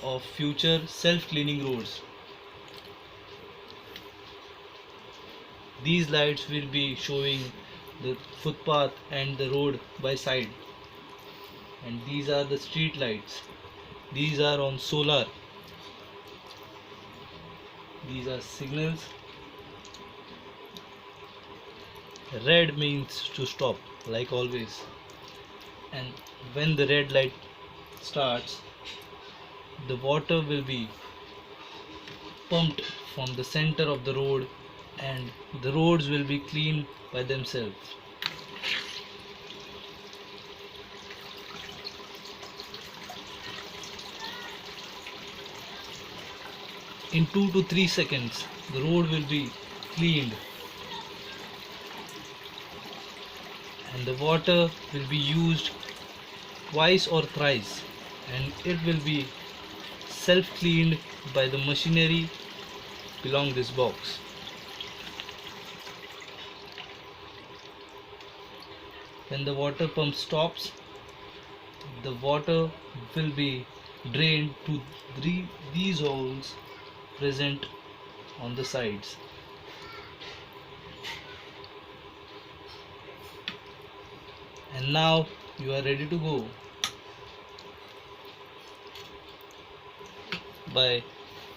of future self-cleaning roads. These lights will be showing the footpath and the road by side. And these are the street lights. These are on solar. These are signals. Red means to stop, like always. And when the red light starts, the water will be pumped from the center of the road and the roads will be cleaned by themselves. In 2 to 3 seconds, the road will be cleaned and the water will be used twice or thrice and it will be self cleaned by the machinery belong this box. When the water pump stops, the water will be drained to these holes present on the sides. And now you are ready to go. Bye.